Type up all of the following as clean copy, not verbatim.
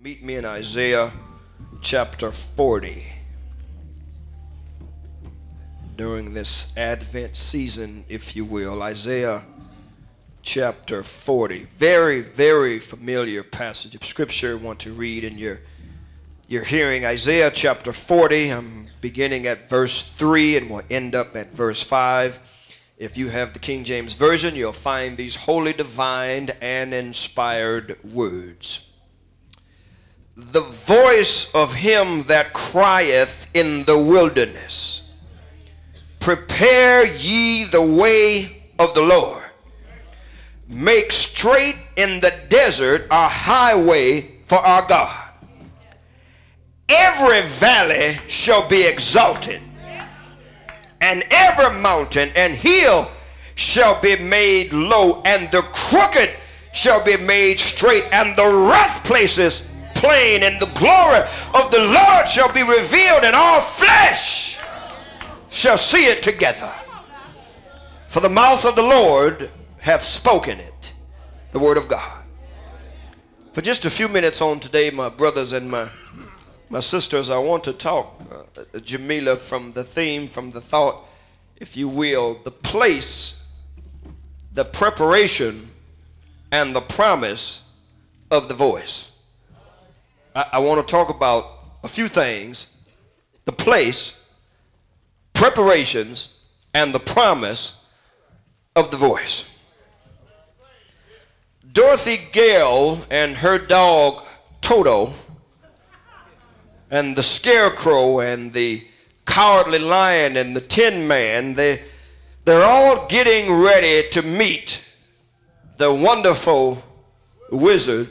Meet me in Isaiah chapter 40. During this Advent season, if you will, Isaiah chapter 40. Very, very familiar passage of scripture I want to read in your hearing. Isaiah chapter 40, I'm beginning at verse 3 and we'll end up at verse 5. If you have the King James Version, you'll find these holy, divine, and inspired words. The voice of him that crieth in the wilderness, prepare ye the way of the Lord. Make straight in the desert a highway for our God. Every valley shall be exalted, and every mountain and hill shall be made low, and the crooked shall be made straight, and the rough places plain, and the glory of the Lord shall be revealed, and all flesh shall see it together. For the mouth of the Lord hath spoken it, the word of God. For just a few minutes on today, my brothers and my sisters, I want to talk, Jamila, from the theme, from the thought, if you will, the place, the preparation, and the promise of the voice. I want to talk about a few things: the place, preparations, and the promise of the voice. Dorothy Gale and her dog Toto, and the Scarecrow and the Cowardly Lion and the Tin Man, they're all getting ready to meet the wonderful Wizard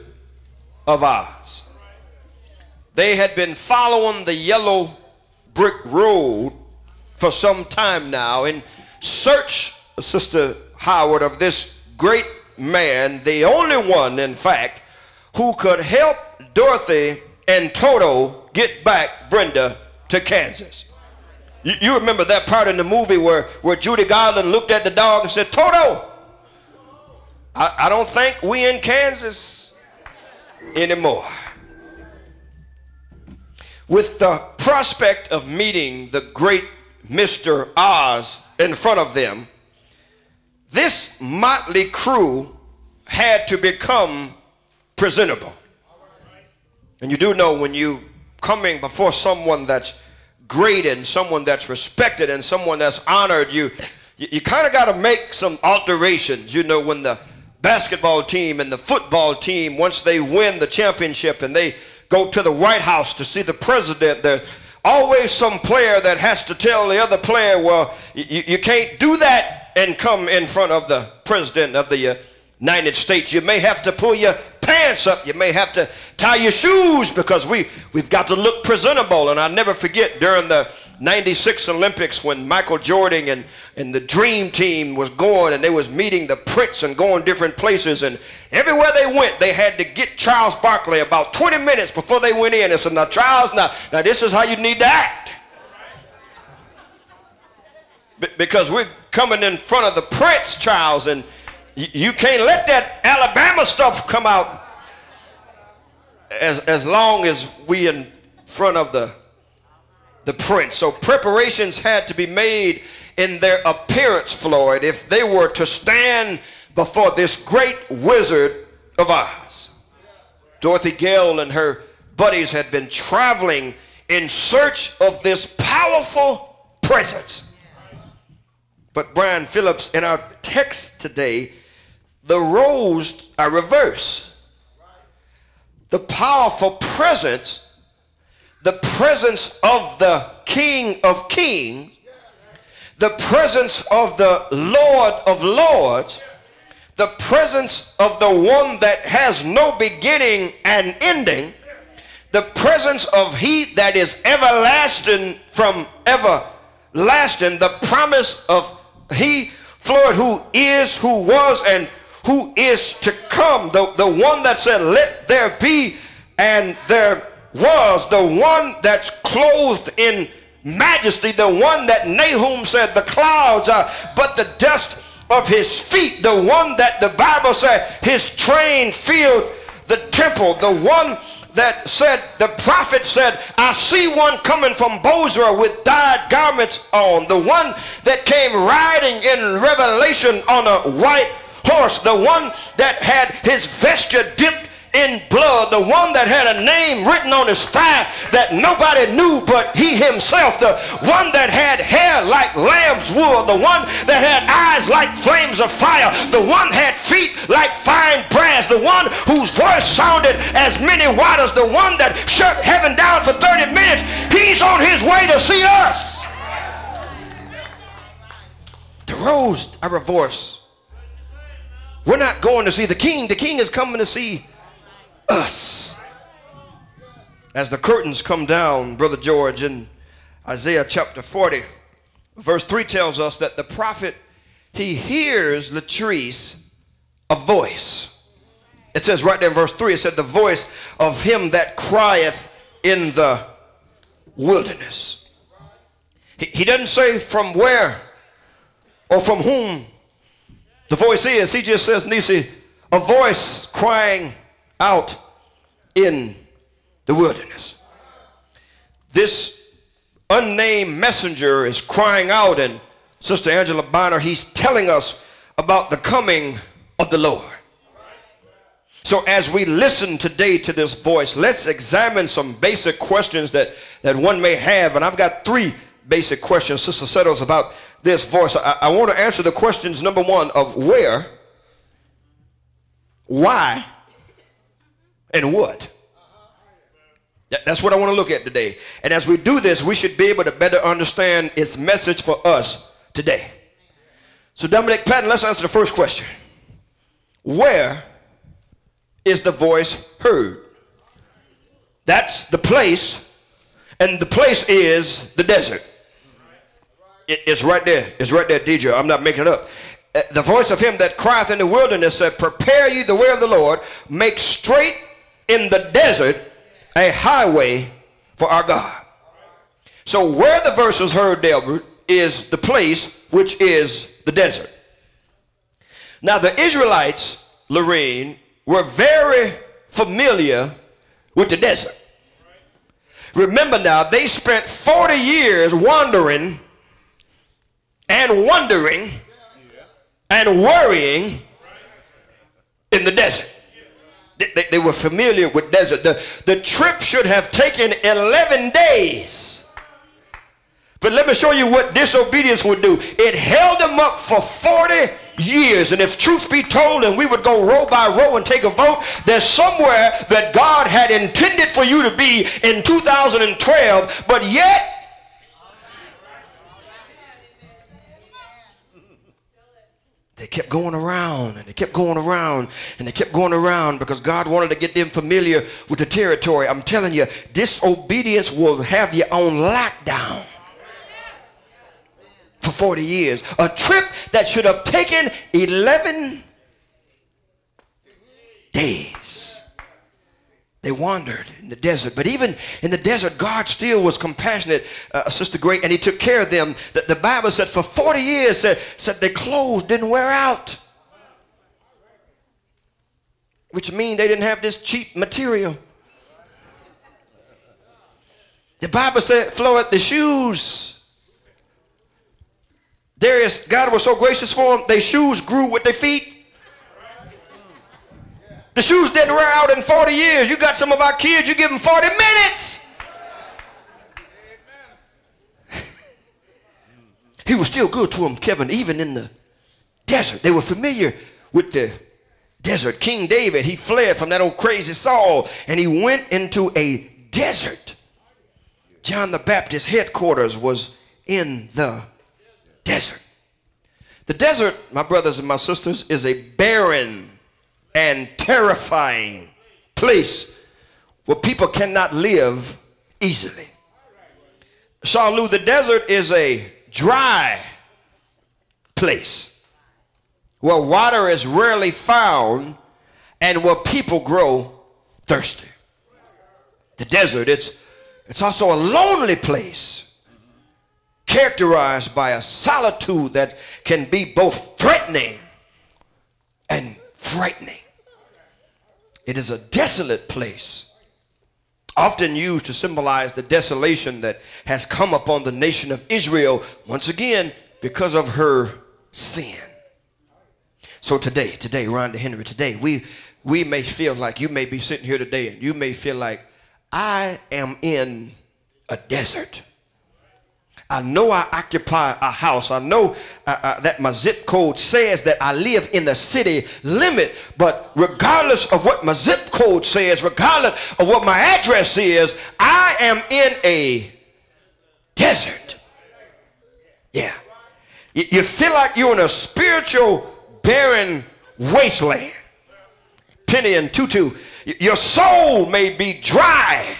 of Oz. They had been following the yellow brick road for some time now in search, Sister Howard, of this great man, the only one, in fact, who could help Dorothy and Toto get back Brenda to Kansas. You remember that part in the movie where Judy Garland looked at the dog and said, "Toto, I don't think we in Kansas anymore." With the prospect of meeting the great Mr. Oz in front of them, this motley crew had to become presentable. And you do know, when you coming before someone that's great and someone that's respected and someone that's honored, you kind of got to make some alterations. You know, when the basketball team and the football team, once they win the championship and they go to the White House to see the president, there's always some player that has to tell the other player, well, you can't do that and come in front of the president of the United States. You may have to pull your pants up. You may have to tie your shoes, because we've got to look presentable. And I'll never forget, during the 96 Olympics, when Michael Jordan and the Dream Team was going, and they was meeting the Prince and going different places, and everywhere they went, they had to get Charles Barkley about 20 minutes before they went in and said, "Now Charles, now this is how you need to act, because we're coming in front of the Prince, Charles, and you can't let that Alabama stuff come out as long as we in front of the Prince." So preparations had to be made in their appearance, Floyd, if they were to stand before this great Wizard of Oz. Dorothy Gale and her buddies had been traveling in search of this powerful presence. But Brian Phillips, in our text today, the roles are reversed. The powerful presence, the presence of the King of Kings, the presence of the Lord of Lords, the presence of the one that has no beginning and ending, the presence of he that is everlasting from everlasting, the promise of he, Lord, who is, who was, and who is to come, the one that said, "Let there be," and there was, the one that's clothed in majesty, the one that Nahum said, "The clouds are but the dust of his feet," the one that the Bible said his train filled the temple, the one that said, the prophet said, I see one coming from Bozrah with dyed garments on. The one that came riding in Revelation on a white horse. The one that had his vesture dipped in blood, the one that had a name written on his thigh that nobody knew but he himself, the one that had hair like lamb's wool, the one that had eyes like flames of fire, the one had feet like fine brass, the one whose voice sounded as many waters, the one that shut heaven down for 30 minutes. He's on his way to see us. To rouse our voice. We're not going to see the king. The king is coming to see us. As the curtains come down, Brother George, in Isaiah chapter 40, verse 3 tells us that the prophet, he hears, Latrice, a voice. It says right there in verse 3, it said the voice of him that crieth in the wilderness. He doesn't say from where or from whom the voice is. He just says, Nisi, a voice crying out in the wilderness. This unnamed messenger is crying out, and Sister Angela Bonner, he's telling us about the coming of the Lord. So as we listen today to this voice, let's examine some basic questions that one may have. And I've got 3 basic questions, Sister Settles, about this voice. I want to answer the questions, number 1, of where, why, and what. That's what I want to look at today. And as we do this, we should be able to better understand its message for us today. So Dominic Patton, let's answer the first question. Where is the voice heard? That's the place, and the place is the desert. It's right there. It's right there, DJ. I'm not making it up. The voice of him that crieth in the wilderness said, prepare ye the way of the Lord, make straight in the desert a highway for our God. So where the verse is heard, Delbert, is the place, which is the desert. Now the Israelites, Lorraine, were very familiar with the desert. Remember now, they spent 40 years wandering and wondering and worrying in the desert. They were familiar with desert. The trip should have taken 11 days. But let me show you what disobedience would do. It held them up for 40 years. And if truth be told, and we would go row by row and take a vote, there's somewhere that God had intended for you to be in 2012, but yet they kept going around, and they kept going around, and they kept going around because God wanted to get them familiar with the territory. I'm telling you, disobedience will have you on lockdown for 40 years. A trip that should have taken 11 days. They wandered in the desert. But even in the desert, God still was compassionate, Sister Great, and he took care of them. The Bible said for 40 years, said their clothes didn't wear out. Which means they didn't have this cheap material. The Bible said, Floyd, the shoes. Darius, God was so gracious for them, their shoes grew with their feet. The shoes didn't wear out in 40 years. You got some of our kids, you give them 40 minutes. He was still good to them, Kevin, even in the desert. They were familiar with the desert. King David, he fled from that old crazy Saul, and he went into a desert. John the Baptist's headquarters was in the desert. The desert, my brothers and my sisters, is a barren and terrifying place where people cannot live easily. Shalu, the desert is a dry place where water is rarely found and where people grow thirsty. The desert, it's also a lonely place characterized by a solitude that can be both threatening and frightening. It is a desolate place often used to symbolize the desolation that has come upon the nation of Israel, once again, because of her sin. So today, Rhonda Henry, today, we may feel like, you may be sitting here today and you may feel like, I am in a desert. I know I occupy a house. I know that my zip code says that I live in the city limit. But regardless of what my zip code says, regardless of what my address is, I am in a desert. Yeah. You feel like you're in a spiritual barren wasteland. Penny and Tutu, your soul may be dry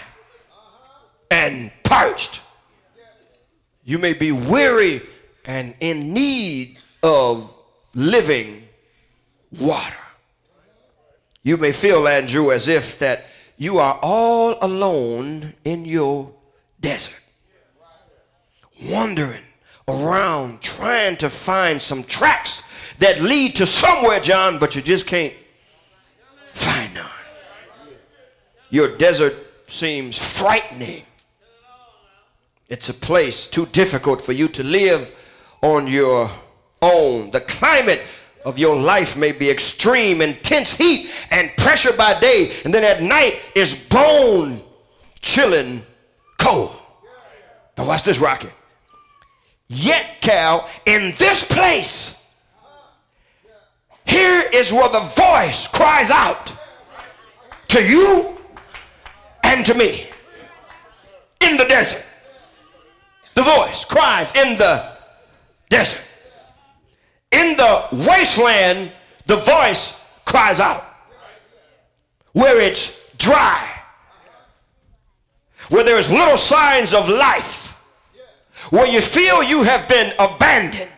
and parched. You may be weary and in need of living water. You may feel, Andrew, as if that you are all alone in your desert, wandering around trying to find some tracks that lead to somewhere, John, but you just can't find none. Your desert seems frightening. It's a place too difficult for you to live on your own. The climate of your life may be extreme, intense heat and pressure by day, and then at night is bone chilling cold. Now watch this, Rocky. Yet, Cal, in this place, here is where the voice cries out to you and to me in the desert. The voice cries in the desert. In the wasteland, the voice cries out. Where it's dry, where there's little signs of life, where you feel you have been abandoned,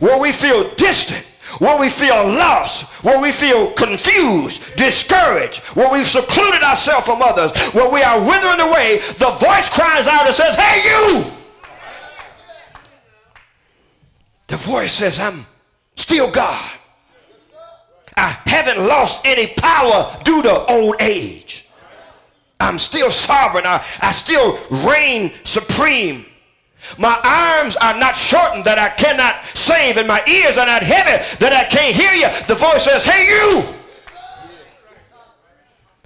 where we feel distant, where we feel lost, where we feel confused, discouraged, where we've secluded ourselves from others, where we are withering away, the voice cries out and says, hey, you! The voice says, I'm still God. I haven't lost any power due to old age. I'm still sovereign. I still reign supreme. My arms are not shortened that I cannot save, and my ears are not heavy that I can't hear you. The voice says, hey, you!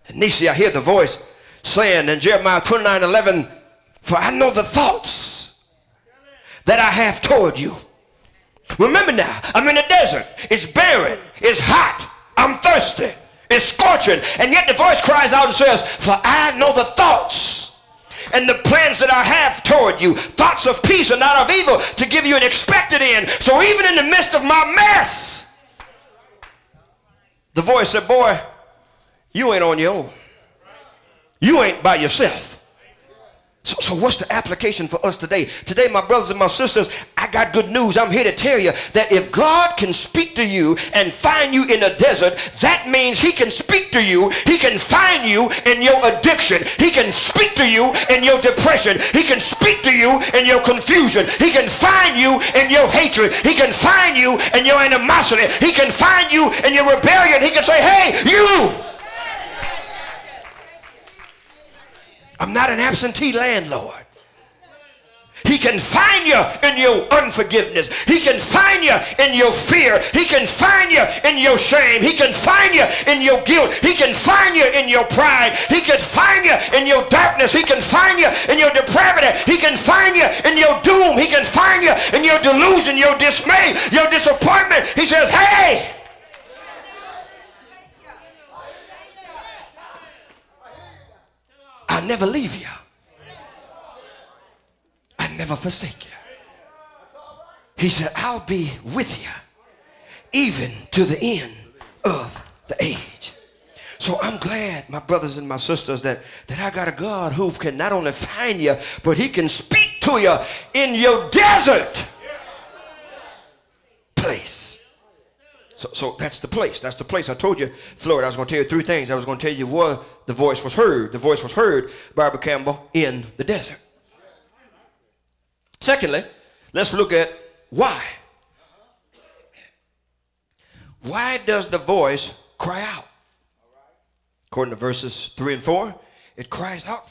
And Nisi, I hear the voice saying in Jeremiah 29:11, for I know the thoughts that I have toward you. Remember now, I'm in the desert. It's barren. It's hot. I'm thirsty. It's scorching. And yet the voice cries out and says, for I know the thoughts and the plans that I have toward you. Thoughts of peace and not of evil, to give you an expected end. So even in the midst of my mess, the voice said, boy, you ain't on your own. You ain't by yourself. So what's the application for us today? Today, my brothers and my sisters, I got good news. I'm here to tell you that if God can speak to you and find you in a desert, that means he can speak to you. He can find you in your addiction. He can speak to you in your depression. He can speak to you in your confusion. He can find you in your hatred. He can find you in your animosity. He can find you in your rebellion. He can say, hey, you! I'm not an absentee landlord. He can find you in your unforgiveness. He can find you in your fear. He can find you in your shame. He can find you in your guilt. He can find you in your pride. He can find you in your darkness. He can find you in your depravity. He can find you in your doom. He can find you in your delusion, your dismay, your disappointment. He says, hey! I'll never leave you. I never forsake you. He said, I'll be with you even to the end of the age. So I'm glad, my brothers and my sisters, that I got a God who can not only find you, but he can speak to you in your desert place. So that's the place. That's the place. I told you, Florida, I was going to tell you three things. I was going to tell you where the voice was heard. The voice was heard, Barbara Campbell, in the desert. Secondly, let's look at why. Why does the voice cry out? According to verses 3 and 4, it cries out